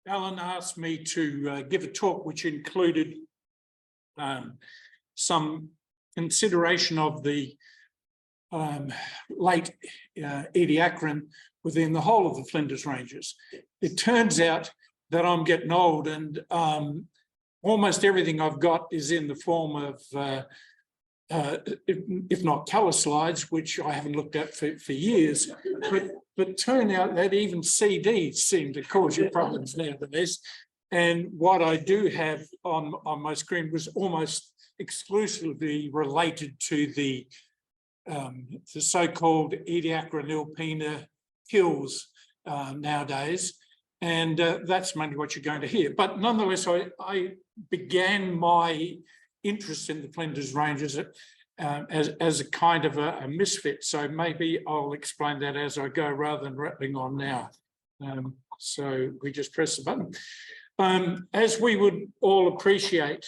Alan asked me to give a talk which included some consideration of the late Ediacaran within the whole of the Flinders Ranges. It turns out that I'm getting old, and almost everything I've got is in the form of if not colour slides, which I haven't looked at for years, but turn out that even CDs seem to cause you problems nowadays. And what I do have on my screen was almost exclusively related to the so-called Ediacara Nilpena hills nowadays. And that's mainly what you're going to hear. But nonetheless, I began my interest in the Flinders Ranges as a kind of a misfit. So maybe I'll explain that as I go rather than rattling on now. So we just press the button. As we would all appreciate,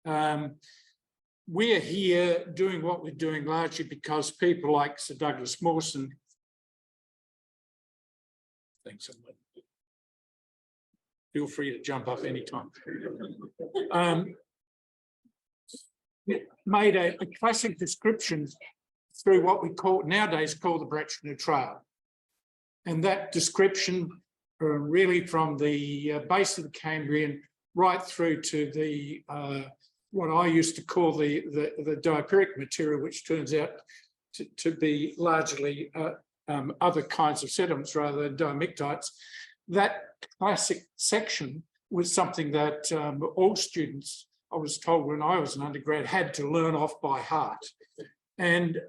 we're here doing what we're doing largely because people like Sir Douglas Mawson, thanks, feel free to jump up anytime, made a classic description through what we nowadays call the Bracknell Trail. And that description really from the base of the Cambrian right through to the what I used to call the diapiric material, which turns out to be largely other kinds of sediments rather than diamictites. That classic section was something that all students, I was told when I was an undergrad, had to learn off by heart. And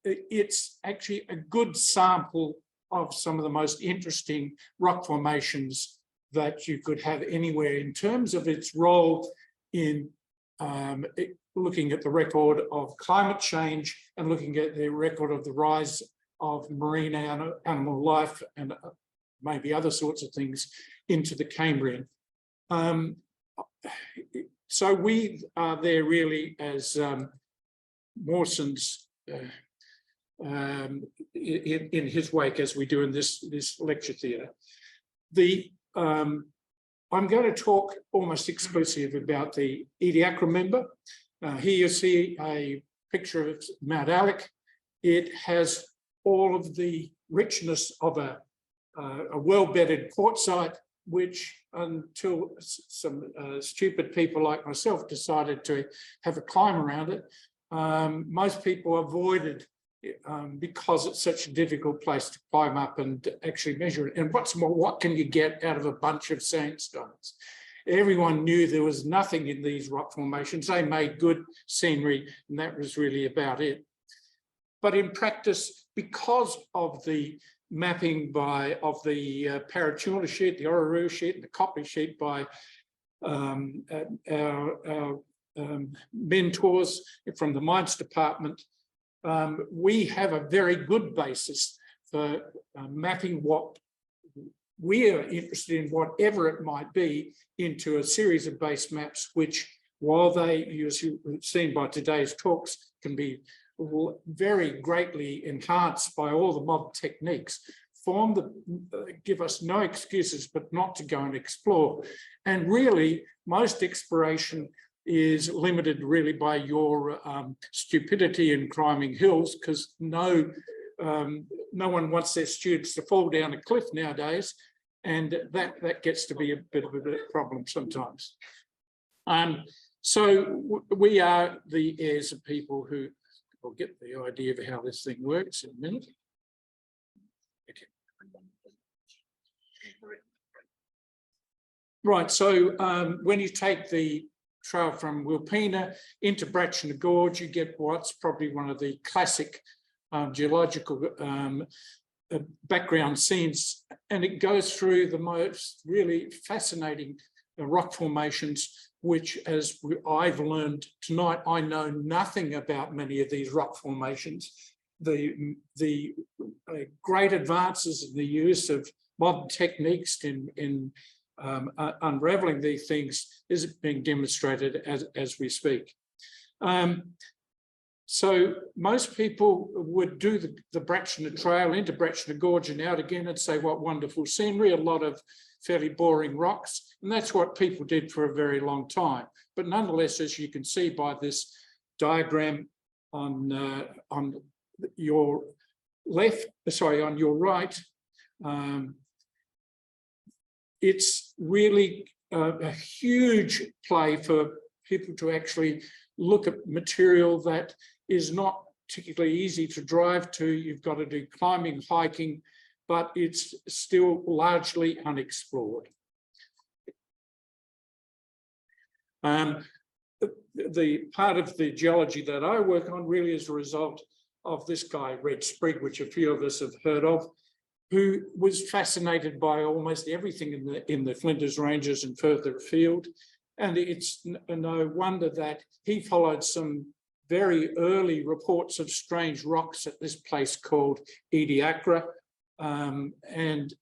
it's actually a good sample of some of the most interesting rock formations that you could have anywhere in terms of its role in looking at the record of climate change and looking at the record of the rise of marine animal life and maybe other sorts of things into the Cambrian. So we are there really as Mawson's in his wake, as we do in this lecture theatre. I'm going to talk almost exclusively about the Ediacara member. Here you see a picture of Mount Alec. It has all of the richness of a well-bedded quartzite, which until some stupid people like myself decided to have a climb around it, most people avoided because it's such a difficult place to climb up and actually measure it. And what's more, what can you get out of a bunch of sandstones? Everyone knew there was nothing in these rock formations. They made good scenery, and that was really about it. But in practice, because of the mapping of the Palaeoecology sheet, the Ororoo sheet, and the Copley sheet by our mentors from the mines department, we have a very good basis for mapping what we are interested in, whatever it might be, into a series of base maps, which, while they, as you've seen by today's talks, can be very greatly enhanced by all the modern techniques, give us no excuses but not to go and explore. And really, most exploration is limited really by your stupidity in climbing hills, because no one wants their students to fall down a cliff nowadays, and that gets to be a bit of a problem sometimes. So we are the heirs of people who will get the idea of how this thing works in a minute. Okay. Right, so when you take the trail from Nilpena into Bracknell Gorge, you get what's probably one of the classic geological background scenes, and it goes through the most really fascinating rock formations, which, as I've learned tonight, I know nothing about many of these rock formations. The great advances in the use of modern techniques in unraveling these things is being demonstrated as we speak. So most people would do the Bractner Trail into Bractner Gorge and out again and say, what wonderful scenery, a lot of fairly boring rocks. And that's what people did for a very long time. But nonetheless, as you can see by this diagram on your left, sorry, on your right, it's really a huge play for people to actually look at material that is not particularly easy to drive to. You've got to do climbing, hiking, but it's still largely unexplored. The part of the geology that I work on really is a result of this guy, Reg Sprigg, which a few of us have heard of, who was fascinated by almost everything in the Flinders Ranges and further afield. And it's no wonder that he followed some very early reports of strange rocks at this place called Ediacara. And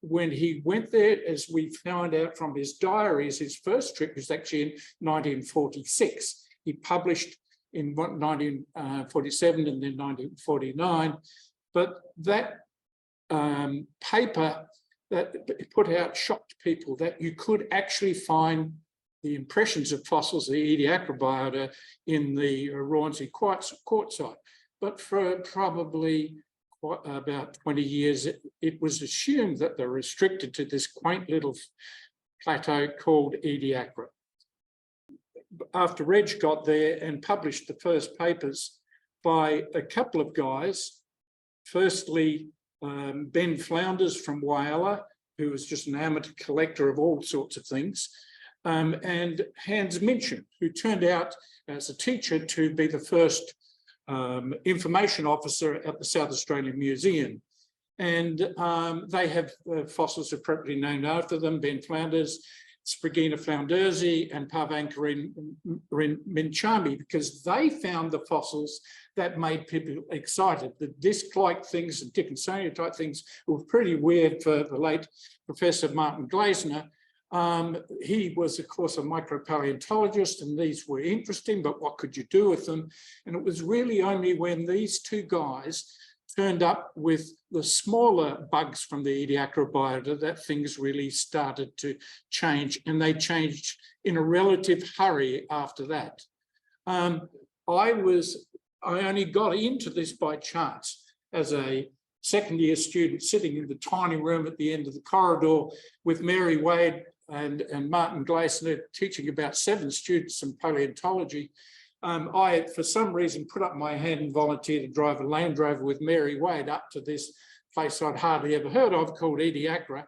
when he went there, as we found out from his diaries, his first trip was actually in 1946. He published in 1947 and then 1949. But that paper that it put out shocked people that you could actually find the impressions of fossils, the Ediacara Biota, in the Hornsey quartzite. But for probably about 20 years, it was assumed that they're restricted to this quaint little plateau called Ediacara. After Reg got there and published the first papers by a couple of guys, firstly, Ben Flinders from Whyalla, who was just an amateur collector of all sorts of things, and Hans Minchin, who turned out as a teacher to be the first information officer at the South Australian Museum. And they have fossils appropriately named after them: Ben Flinders, Spriggina floundersi, and Parvanka minchami, because they found the fossils that made people excited. The disc-like things and Dickinsonia type things were pretty weird for the late Professor Martin Glaessner. He was, of course, a micropaleontologist, and these were interesting, but what could you do with them? And it was really only when these two guys turned up with the smaller bugs from the Ediacara Biota that things really started to change, and they changed in a relative hurry after that. I only got into this by chance as a second-year student sitting in the tiny room at the end of the corridor with Mary Wade and Martin Glaessner teaching about 7 students in paleontology. I, for some reason, put up my hand and volunteered to drive a Land Rover with Mary Wade up to this place I'd hardly ever heard of called Ediacara.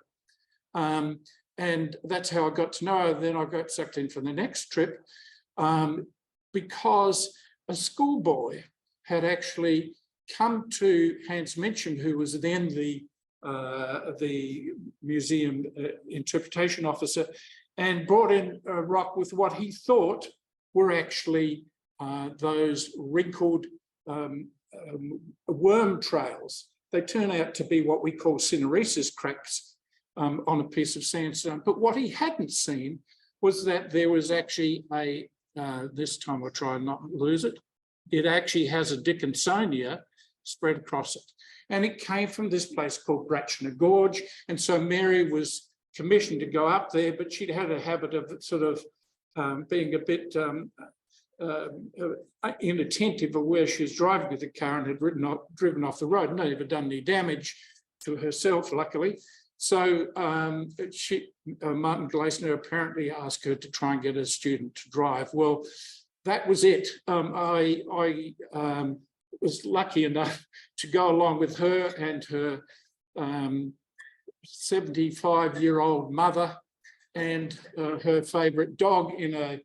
And that's how I got to know her. Then I got sucked in for the next trip because a schoolboy had actually come to Hans Minchin, who was then the museum interpretation officer, and brought in a rock with what he thought were actually those wrinkled worm trails. They turn out to be what we call syneresis cracks on a piece of sandstone. But what he hadn't seen was that there was actually a, this time I'll try and not lose it, it actually has a Dickinsonia spread across it. And it came from this place called Bractner Gorge. And so Mary was commissioned to go up there, but she'd had a habit of sort of being a bit inattentive of where she was driving with the car and had driven off the road. Never done any damage to herself, luckily. So Martin Glaessner apparently asked her to try and get a student to drive. Well, that was it. I was lucky enough to go along with her and her 75-year-old mother and her favourite dog in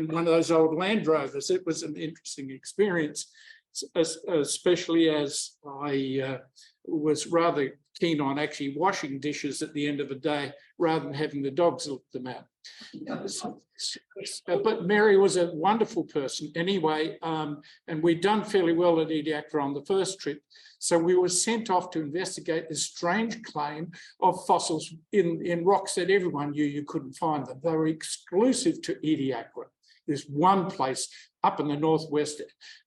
one of those old Land Rovers. It was an interesting experience, especially as I was rather keen on actually washing dishes at the end of the day rather than having the dogs look them out. But Mary was a wonderful person anyway, and we'd done fairly well at Ediacara on the first trip. So we were sent off to investigate this strange claim of fossils in rocks that everyone knew you couldn't find them. They were exclusive to Ediacara. this one place up in the northwest,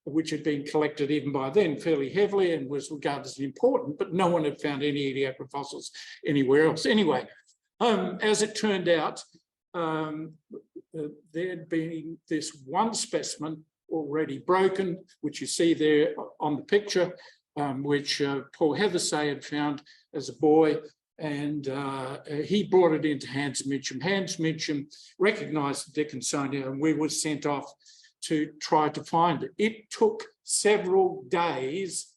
which had been collected even by then fairly heavily and was regarded as important, but no one had found any Ediacara fossils anywhere else. Anyway, as it turned out, there had been this one specimen already broken, which you see there on the picture, which Paul Hethersay had found as a boy, and he brought it into Hans Mitcham. Hans Mitcham recognised the Dickinsonia, and we were sent off to try to find it. It took several days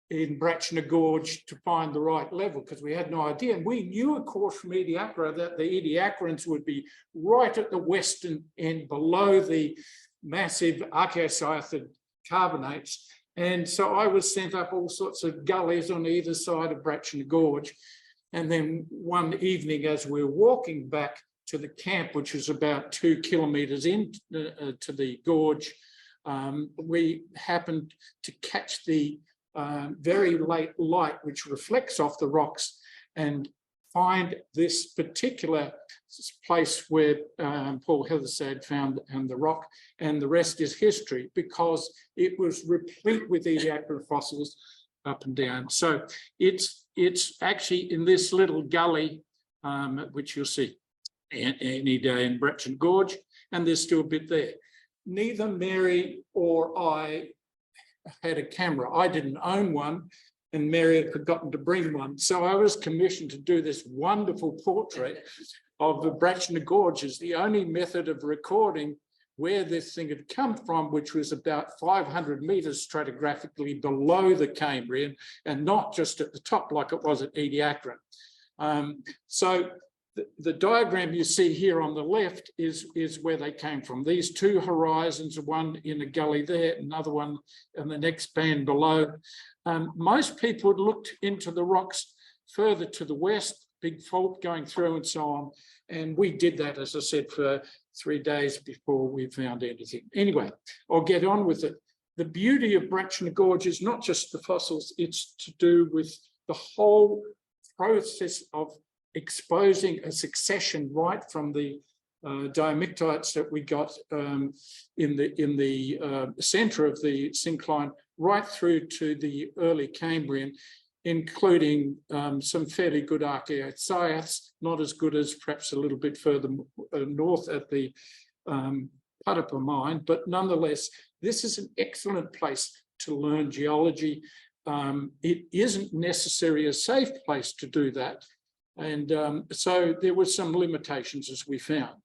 in Bratchner Gorge to find the right level because we had no idea. And we knew, of course, from Ediacara that the Ediacarans would be right at the western end below the massive archaeocyath carbonates. And so I was sent up all sorts of gullies on either side of Bratchner Gorge. And then one evening, as we were walking back to the camp, which was about 2 kilometres in to the gorge, we happened to catch the very late light, which reflects off the rocks, and find this particular place where Paul Hethersay had found the rock, and the rest is history, because it was replete with Ediacara fossils up and down. So it's actually in this little gully, which you'll see any day in Bratchner Gorge, and there's still a bit there. Neither Mary or I had a camera. I didn't own one, and Mary had forgotten to bring one. So I was commissioned to do this wonderful portrait of the Bratchner Gorge as the only method of recording where this thing had come from, which was about 500 metres stratigraphically below the Cambrian, and not just at the top like it was at Ediacara. So the diagram you see here on the left is where they came from. These two horizons, one in a gully there, another one in the next band below. Most people had looked into the rocks further to the west, big fault going through and so on. And we did that, as I said, for 3 days before we found anything. Anyway, I'll get on with it. The beauty of Bratchner Gorge is not just the fossils, it's to do with the whole process of exposing a succession right from the diamictites that we got in the centre of the syncline right through to the early Cambrian, including some fairly good archaeocyaths, not as good as perhaps a little bit further north at the Putapa mine, but nonetheless, this is an excellent place to learn geology. It isn't necessarily a safe place to do that. And so there were some limitations, as we found.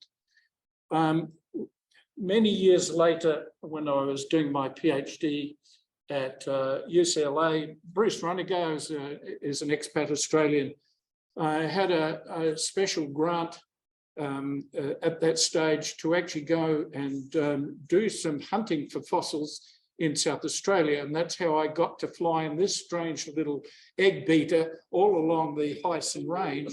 Many years later, when I was doing my PhD at UCLA, Bruce Runigo is an expat Australian. I had a special grant at that stage to actually go and do some hunting for fossils in South Australia, and that's how I got to fly in this strange little egg beater all along the Hyson Range,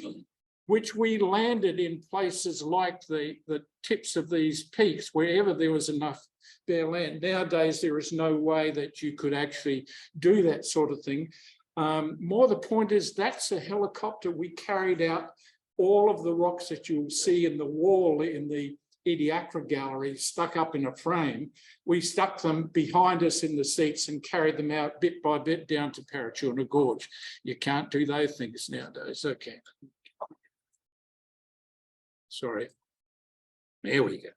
which we landed in places like the tips of these peaks, wherever there was enough bare land. Nowadays, there is no way that you could actually do that sort of thing. More the point is, that's a helicopter. We carried out all of the rocks that you'll see in the wall in the Ediacara gallery stuck up in a frame. We stuck them behind us in the seats and carried them out bit by bit down to Parachurna Gorge. You can't do those things nowadays. Okay. Sorry. There we go.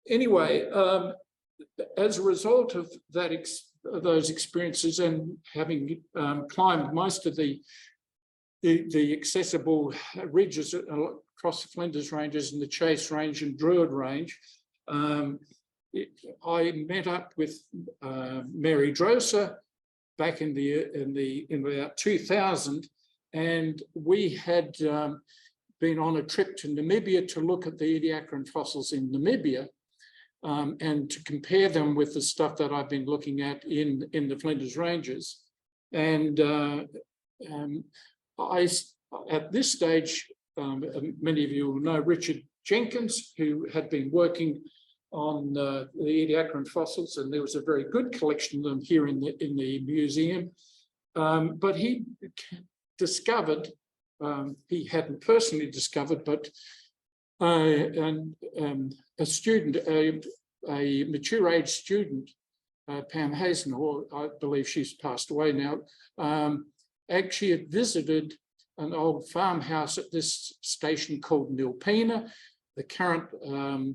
Anyway, as a result of that, those experiences, and having climbed most of the accessible ridges across the Flinders Ranges and the Chase Range and Druid Range, I met up with Mary Droser back in about 2000, and we had been on a trip to Namibia to look at the Ediacaran fossils in Namibia, and to compare them with the stuff that I've been looking at in the Flinders Ranges. And at this stage, many of you will know Richard Jenkins, who had been working on the Ediacaran fossils, and there was a very good collection of them here in the museum. But he discovered, he hadn't personally discovered, but and a student, a mature age student, Pam Hazen, or I believe she's passed away now, actually had visited an old farmhouse at this station called Nilpena. The current owner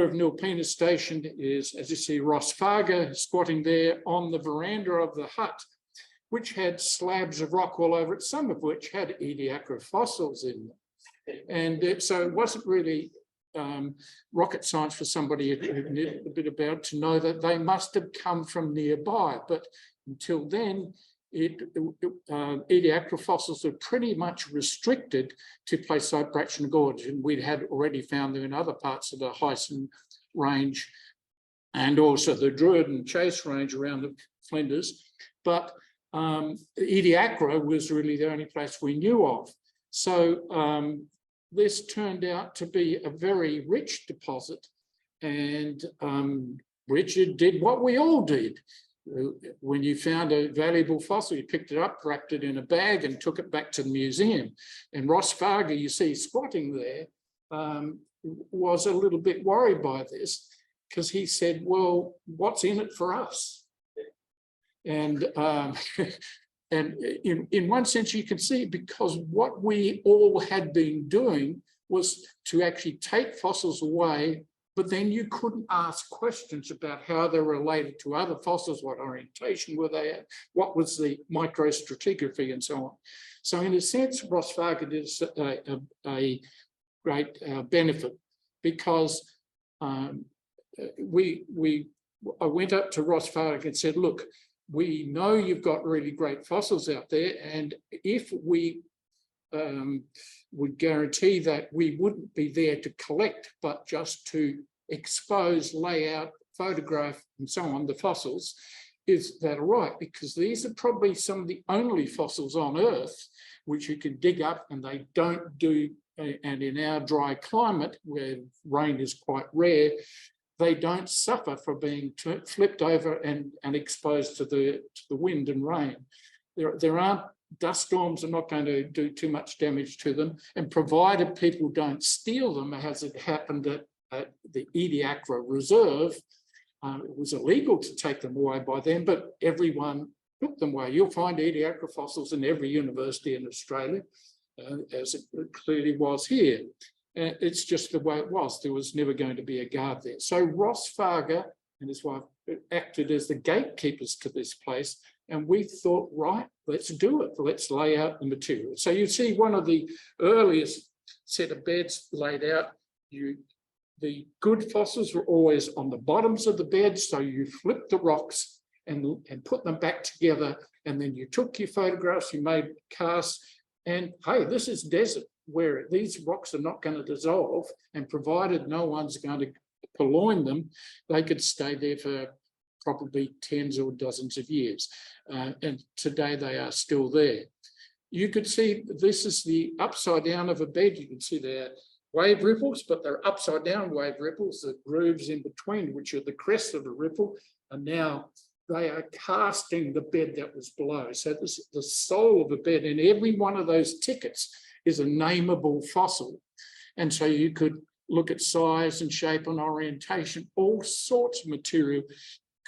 of Nilpena station is, as you see, Ross Farger squatting there on the veranda of the hut, which had slabs of rock all over it, some of which had Ediacara fossils in them. And so it wasn't really rocket science for somebody who knew a bit about to know that they must have come from nearby. But until then, Ediacara fossils are pretty much restricted to places like Bratchen Gorge, and we had already found them in other parts of the Hyson Range and also the Druid and Chase Range around the Flinders. But Ediacara was really the only place we knew of. So this turned out to be a very rich deposit, and Richard did what we all did. When you found a valuable fossil, you picked it up, wrapped it in a bag and took it back to the museum. And Ross Farger, you see squatting there, was a little bit worried by this, because he said, well, what's in it for us? And and in one sense, you can see, because what we all had been doing was to actually take fossils away, but then you couldn't ask questions about how they're related to other fossils, what orientation were they at, what was the microstratigraphy, and so on. So in a sense, Ross Farger did a great benefit, because I went up to Ross Farger and said, look, we know you've got really great fossils out there, and if we would guarantee that we wouldn't be there to collect, but just to expose, lay out, photograph, and so on, the fossils, is that right? Because these are probably some of the only fossils on Earth which you can dig up, and they don't do, and in our dry climate, where rain is quite rare, they don't suffer for being flipped over and exposed to the wind and rain. There aren't dust storms, are not going to do too much damage to them, and provided people don't steal them, as it happened at the Ediacara Reserve, it was illegal to take them away by then, but everyone took them away. You'll find Ediacara fossils in every university in Australia, as it clearly was here. It's just the way it was. There was never going to be a guard there. So Ross Farger and his wife acted as the gatekeepers to this place, and we thought, right, let's do it. Let's lay out the material. So you see one of the earliest set of beds laid out. The good fossils were always on the bottoms of the bed, so you flipped the rocks and put them back together, and then you took your photographs, you made casts, and hey, this is desert, where these rocks are not going to dissolve, and provided no one's going to purloin them, they could stay there for probably tens or dozens of years. And today they are still there. You could see this is the upside down of a bed. You can see there wave ripples, but they're upside down wave ripples, the grooves in between, which are the crest of the ripple, and now they are casting the bed that was below. So this is the soul of the bed, and every one of those tickets is a nameable fossil. And so you could look at size and shape and orientation, all sorts of material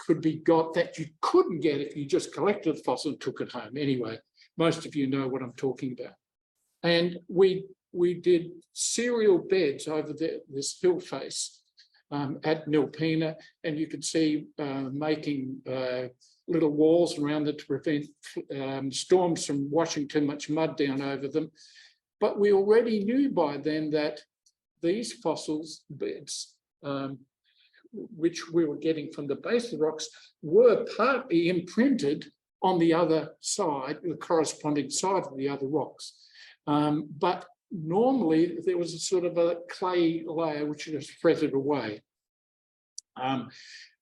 could be got that you couldn't get if you just collected the fossil and took it home. Anyway, most of you know what I'm talking about. And we did serial beds over this hill face at Nilpena, and you could see making little walls around it to prevent storms from washing too much mud down over them. But we already knew by then that these fossils beds, which we were getting from the base of the rocks, were partly imprinted on the other side, the corresponding side of the other rocks. But normally there was a sort of a clay layer which just fretted away.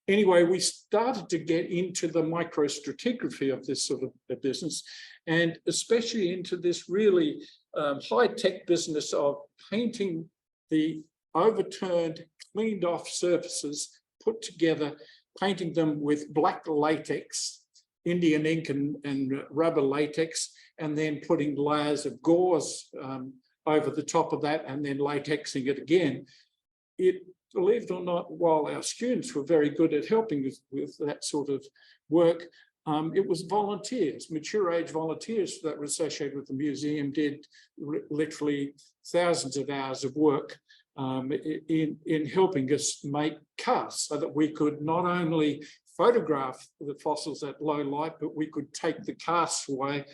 Anyway, we started to get into the microstratigraphy of this sort of business, and especially into this really high-tech business of painting the overturned, cleaned off surfaces, put together, painting them with black latex, Indian ink and rubber latex, and then putting layers of gauze over the top of that and then latexing it again. Believe it or not, while our students were very good at helping with that sort of work, it was volunteers, mature age volunteers that were associated with the museum did literally thousands of hours of work in helping us make casts so that we could not only photograph the fossils at low light, but we could take the casts away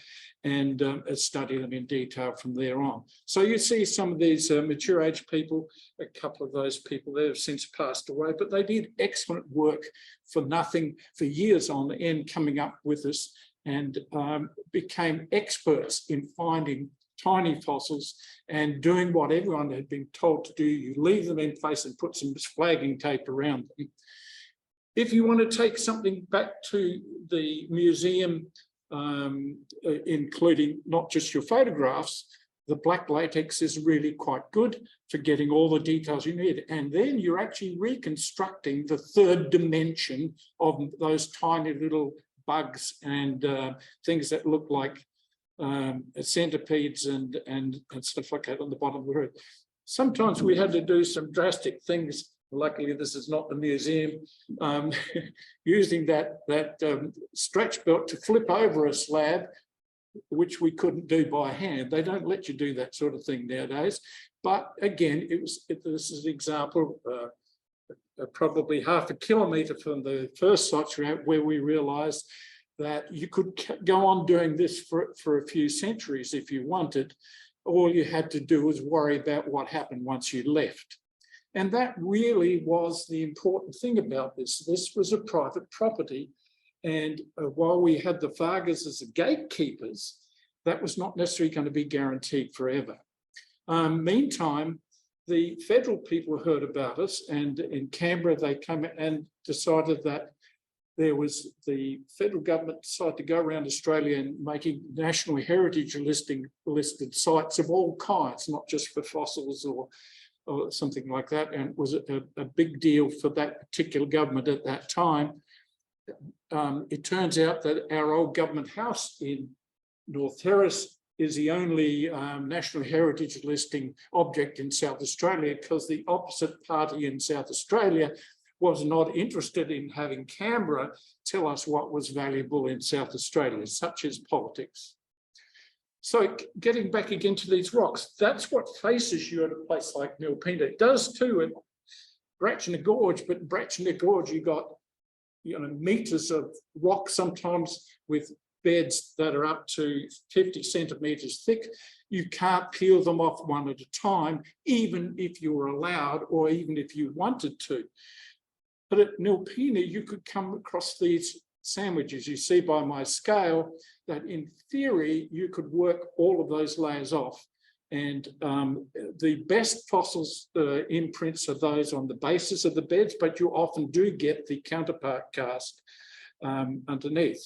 and study them in detail from there on. So you see some of these mature age people, a couple of those people there have since passed away, but they did excellent work for nothing for years on end, coming up with us and became experts in finding tiny fossils and doing what everyone had been told to do. You leave them in place and put some flagging tape around them. If you want to take something back to the museum, including not just your photographs, the black latex is really quite good for getting all the details you need. And then you're actually reconstructing the third dimension of those tiny little bugs and things that look like centipedes and stuff like that on the bottom of the earth. Sometimes we had to do some drastic things. Luckily, this is not the museum, using that stretch belt to flip over a slab, which we couldn't do by hand. They don't let you do that sort of thing nowadays. But again, this is an example, probably half a kilometre from the first sites where we realised that you could go on doing this for a few centuries if you wanted. All you had to do was worry about what happened once you left. And that really was the important thing about this. This was a private property. And while we had the Fargers as the gatekeepers, that was not necessarily going to be guaranteed forever. Meantime, the federal people heard about us, and in Canberra, they came and decided that there was the federal government decided to go around Australia and making national heritage listed sites of all kinds, not just for fossils or something like that, and it was a big deal for that particular government at that time. It turns out that our old government house in North Terrace is the only National Heritage listing object in South Australia, because the opposite party in South Australia was not interested in having Canberra tell us what was valuable in South Australia, such as politics. So getting back again to these rocks, that's what faces you at a place like Nilpena. It does too in Bratchner Gorge, but in Bratchner Gorge you got meters of rock, sometimes with beds that are up to 50 centimetres thick. You can't peel them off one at a time, even if you were allowed or even if you wanted to. But at Nilpena, you could come across these sandwiches. You see by my scale that in theory, you could work all of those layers off. And the best fossils imprints are those on the bases of the beds, but you often do get the counterpart cast underneath.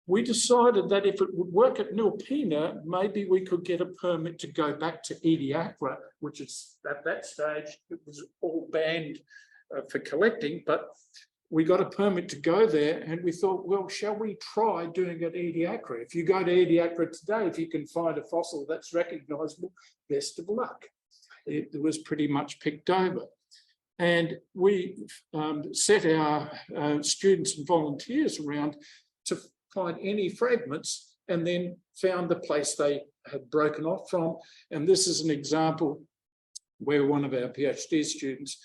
We decided that if it would work at Nilpena, maybe we could get a permit to go back to Ediacara, which is at that stage, it was all banned for collecting, but we got a permit to go there, and we thought, well, shall we try doing it at Ediacara? If you go to Ediacara today, if you can find a fossil that's recognisable, best of luck. It was pretty much picked over. And we set our students and volunteers around to find any fragments, and then found the place they had broken off from. And this is an example where one of our PhD students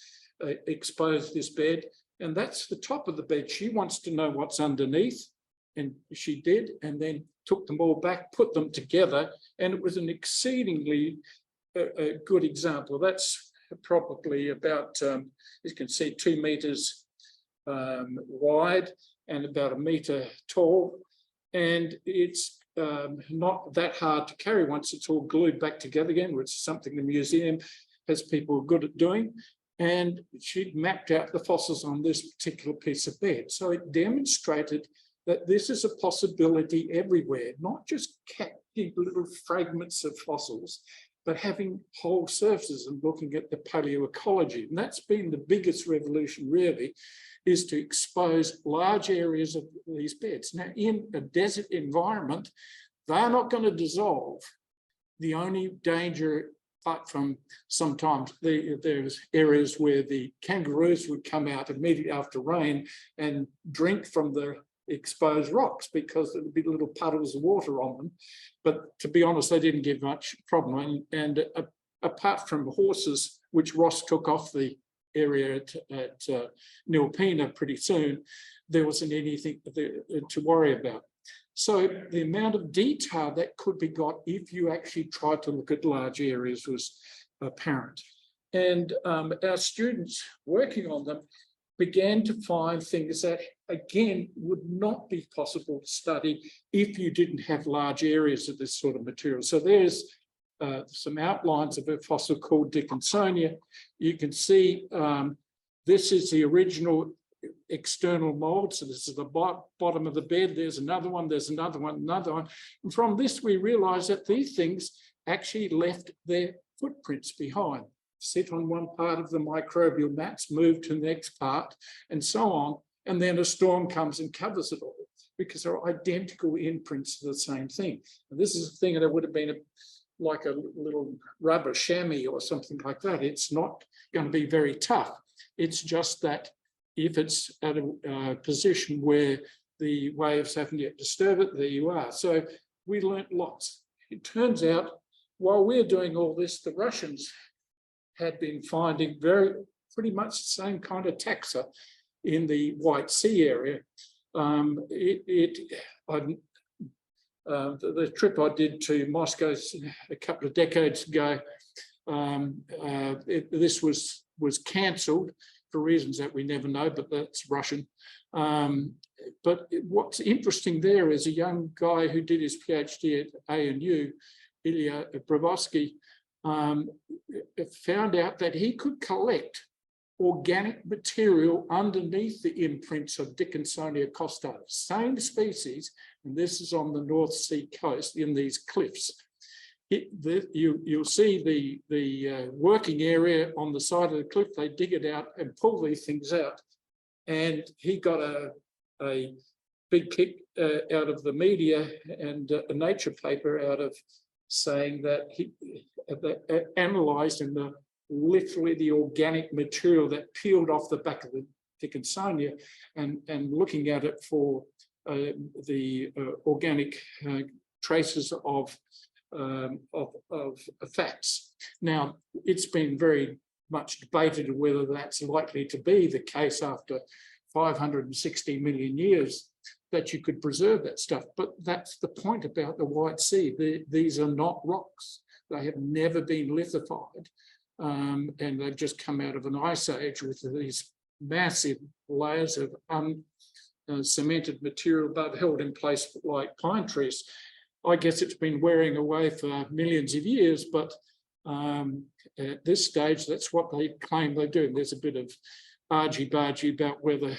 exposed this bed. And that's the top of the bed. She wants to know what's underneath, and she did, and then took them all back, put them together, and it was an exceedingly good example. That's probably about, you can see, 2 meters wide and about 1 meter tall, and it's not that hard to carry once it's all glued back together again, which is something the museum has people good at doing. And she'd mapped out the fossils on this particular piece of bed. So it demonstrated that this is a possibility everywhere, not just catching little fragments of fossils, but having whole surfaces and looking at the palaeoecology. And that's been the biggest revolution, really, is to expose large areas of these beds. Now, in a desert environment, they're not going to dissolve. The only danger, apart from sometimes there's areas where the kangaroos would come out immediately after rain and drink from the exposed rocks because there'd be little puddles of water on them. But to be honest, they didn't give much problem. And apart from horses, which Ross took off the area at Nilpena pretty soon, there wasn't anything to worry about. So the amount of detail that could be got if you actually tried to look at large areas was apparent. And our students working on them began to find things that, again, would not be possible to study if you didn't have large areas of this sort of material. So there's some outlines of a fossil called Dickinsonia. You can see this is the original external mold. So this is the bottom of the bed. There's another one, there's another one, another one. And from this, we realize that these things actually left their footprints behind, sit on one part of the microbial mats, move to the next part, and so on. And then a storm comes and covers it all because they're identical imprints of the same thing. And this is a thing that would have been like a little rubber chamois or something like that. It's not going to be very tough. It's just that if it's at a position where the waves haven't yet disturbed it, there you are. So we learnt lots. It turns out, while we're doing all this, the Russians had been finding pretty much the same kind of taxa in the White Sea area. The trip I did to Moscow a couple of decades ago, this was cancelled for reasons that we never know, but that's Russian. But what's interesting there is a young guy who did his PhD at ANU, Ilya Brabowski, found out that he could collect organic material underneath the imprints of Dickinsonia costata, same species, and this is on the North Sea coast in these cliffs. You'll see the working area on the side of the cliff. They dig it out and pull these things out. And he got a big kick out of the media and a Nature paper out of saying that he analysed in literally the organic material that peeled off the back of the Dickinsonia and looking at it for the organic traces of effects. Now, it's been very much debated whether that's likely to be the case after 560 million years that you could preserve that stuff. But that's the point about the White Sea. These are not rocks. They have never been lithified. And they've just come out of an ice age with these massive layers of cemented material above, held in place like pine trees. I guess it's been wearing away for millions of years, but at this stage, that's what they claim they do. There's a bit of argy-bargy about whether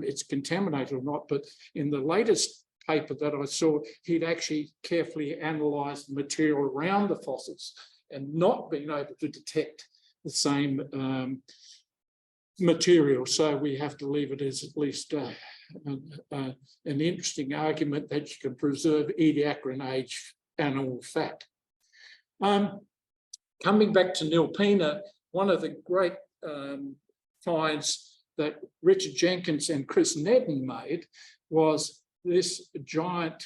it's contaminated or not, but in the latest paper that I saw, he'd actually carefully analysed the material around the fossils and not been able to detect the same material. So we have to leave it as at least an interesting argument that you can preserve Ediacaran age animal fat. Coming back to Nilpena, one of the great finds that Richard Jenkins and Chris Nedden made was this giant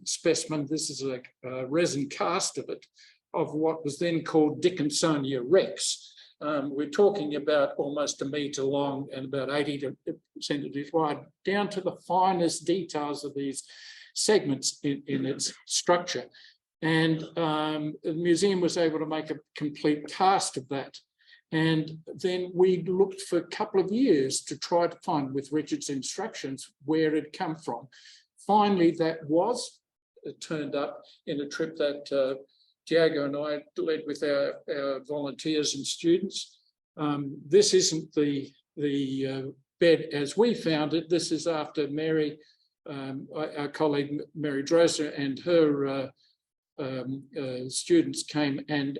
specimen. This is a resin cast of it, of what was then called Dickinsonia rex. We're talking about almost a metre long and about 80 centimetres wide, down to the finest details of these segments in its structure. And the museum was able to make a complete cast of that. And then we looked for a couple of years to try to find, with Richard's instructions, where it had come from. Finally, that was turned up in a trip that Diego and I led with our volunteers and students. This isn't the bed as we found it. This is after Mary, our colleague Mary Drosser, and her students came and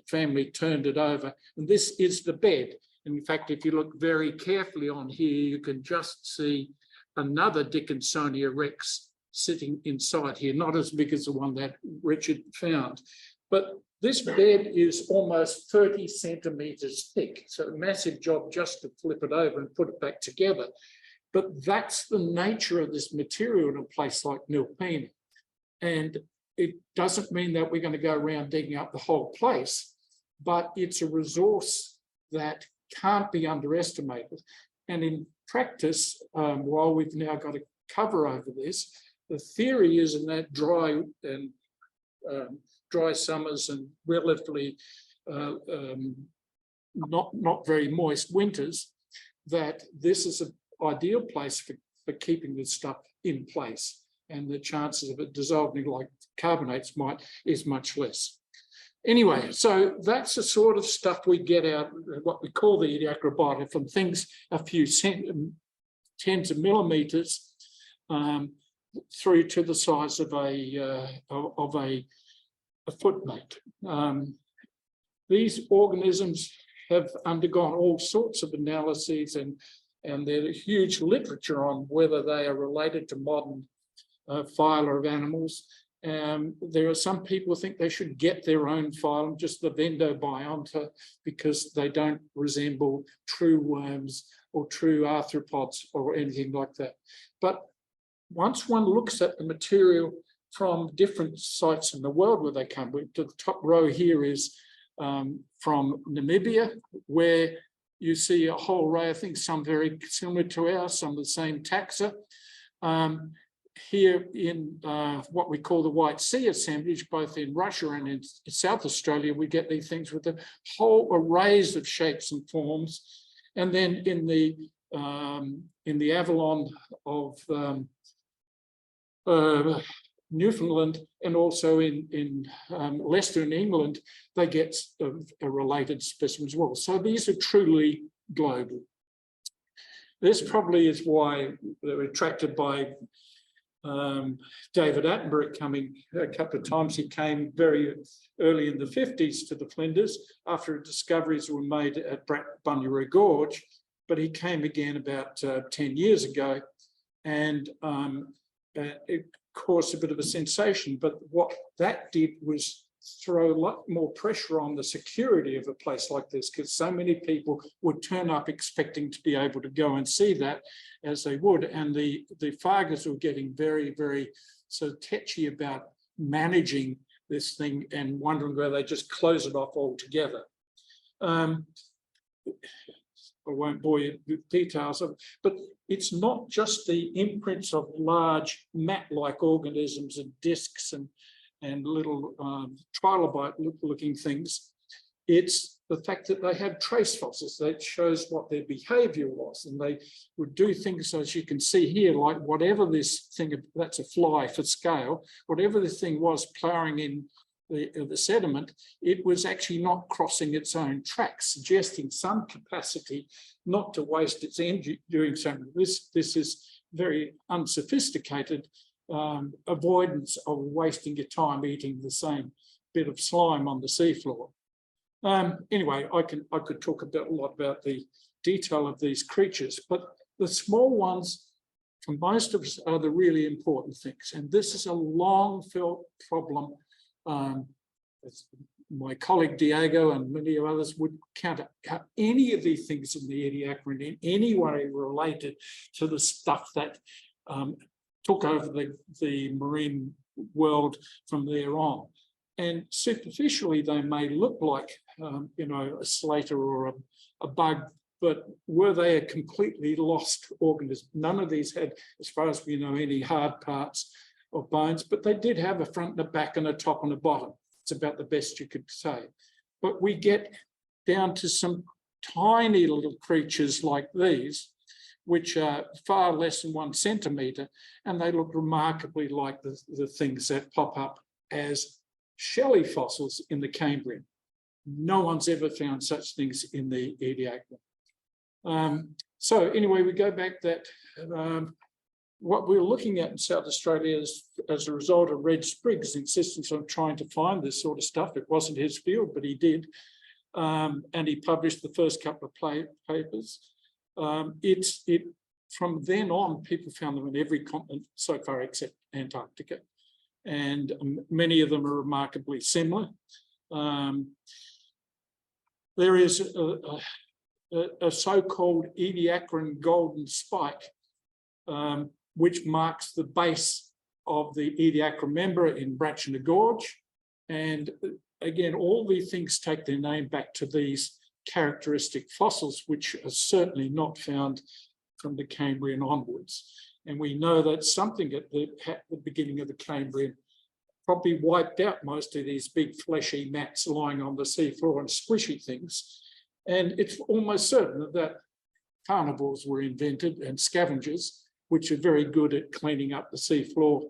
family turned it over. And this is the bed. And in fact, if you look very carefully on here, you can just see another Dickinsonia rex sitting inside here, not as big as the one that Richard found. But this bed is almost 30 centimetres thick, so a massive job just to flip it over and put it back together. But that's the nature of this material in a place like Nilpena. And it doesn't mean that we're going to go around digging up the whole place, but it's a resource that can't be underestimated. And in practice, while we've now got a cover over this, the theory is in that dry summers and relatively not very moist winters, that this is an ideal place for keeping this stuff in place, and the chances of it dissolving like carbonates is much less. Anyway, so that's the sort of stuff we get out, what we call the Ediacara Biota, from things a few tens of millimeters through to the size of a footmate. These organisms have undergone all sorts of analyses, and there's a huge literature on whether they are related to modern phyla of animals. There are some people who think they should get their own phylum, just the Vendobiota, because they don't resemble true worms or true arthropods or anything like that. But once one looks at the material from different sites in the world where they come, to the top row here is from Namibia, where you see a whole array of things, some very similar to ours, some of the same taxa. Here in what we call the White Sea assemblage, both in Russia and in South Australia, we get these things with a whole arrays of shapes and forms. And then in the Avalon of Newfoundland, and also in Leicester in England, they get a related specimen as well. So these are truly global. This probably is why they were attracted by David Attenborough coming a couple of times. He came very early in the 50s to the Flinders after discoveries were made at Bunyara Gorge, but he came again about 10 years ago, and it caused a bit of a sensation. But what that did was throw a lot more pressure on the security of a place like this, because so many people would turn up expecting to be able to go and see that, as they would, and the fargers were getting very, very sort of tetchy about managing this thing and wondering whether they just close it off altogether. I won't bore you with details of it, but it's not just the imprints of large mat-like organisms and discs and little trilobite-looking things. It's the fact that they have trace fossils that shows what their behavior was, and they would do things, as you can see here, like whatever this thing, that's a fly for scale, whatever this thing was ploughing in the sediment, it was actually not crossing its own tracks, suggesting some capacity not to waste its energy doing something. This is very unsophisticated avoidance of wasting your time eating the same bit of slime on the seafloor. Anyway, I could talk a lot about the detail of these creatures, but the small ones, for most of us, are the really important things. And this is a long-felt problem. My colleague Diego and many of others would counter how any of these things in the Ediacara in any way related to the stuff that took over the marine world from there on. And superficially, they may look like, a slater or a bug, but were they a completely lost organism? None of these had, as far as we know, any hard parts or bones, but they did have a front and a back and a top and a bottom. It's about the best you could say. But we get down to some tiny little creatures like these, which are far less than 1 centimetre, and they look remarkably like the things that pop up as shelly fossils in the Cambrian. No one's ever found such things in the Ediacara. So anyway, we go back that what we were looking at in South Australia is, as a result of Reg Sprigg's insistence on trying to find this sort of stuff. It wasn't his field, but he did. And he published the first couple of papers. From then on, people found them in every continent so far except Antarctica. and many of them are remarkably similar. There is a so-called Ediacaran golden spike, which marks the base of the Ediacara member in Bratchner Gorge. And again, all these things take their name back to these characteristic fossils, which are certainly not found from the Cambrian onwards. And we know that something at the beginning of the Cambrian probably wiped out most of these big fleshy mats lying on the seafloor and squishy things. And it's almost certain that carnivores were invented and scavengers, which are very good at cleaning up the seafloor,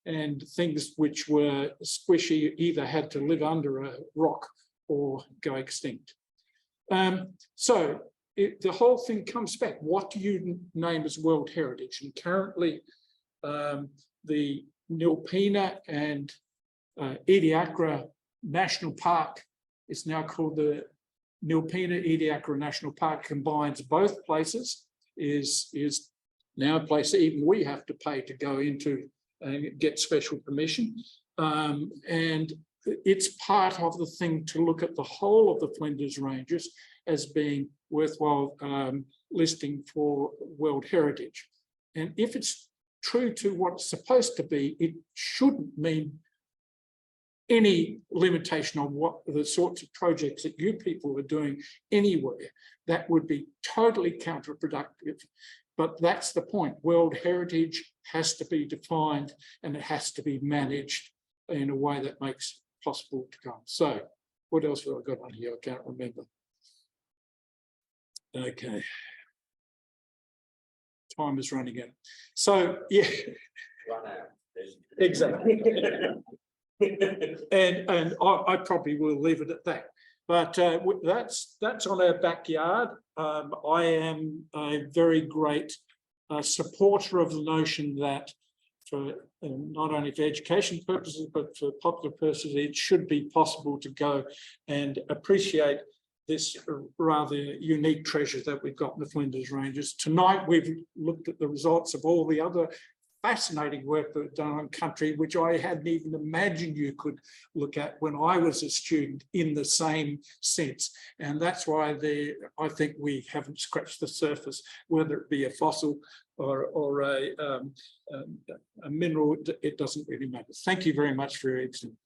and things which were squishy either had to live under a rock or go extinct. So the whole thing comes back. What do you name as World Heritage? And currently the Nilpena and Ediacara National Park is now called the Nilpena Ediacara National Park, combines both places, is now a place that even we have to pay to go into and get special permission. And it's part of the thing to look at the whole of the Flinders Ranges as being worthwhile listing for World Heritage. And if it's true to what it's supposed to be, it shouldn't mean any limitation on what the sorts of projects that you people are doing anywhere. That would be totally counterproductive. But that's the point. World Heritage has to be defined and it has to be managed in a way that makes it possible to come. So what else have I got on here? I can't remember. Okay. Time is running out. So, yeah. Run out. Exactly. and I probably will leave it at that. But that's on our backyard. I am a very great supporter of the notion that for not only for education purposes, but for popular purposes, it should be possible to go and appreciate this rather unique treasure that we've got in the Flinders Ranges. Tonight, we've looked at the results of all the other fascinating work that was done on country, which I hadn't even imagined you could look at when I was a student in the same sense. And that's why I think we haven't scratched the surface, whether it be a fossil or a mineral, it doesn't really matter. Thank you very much for your attention.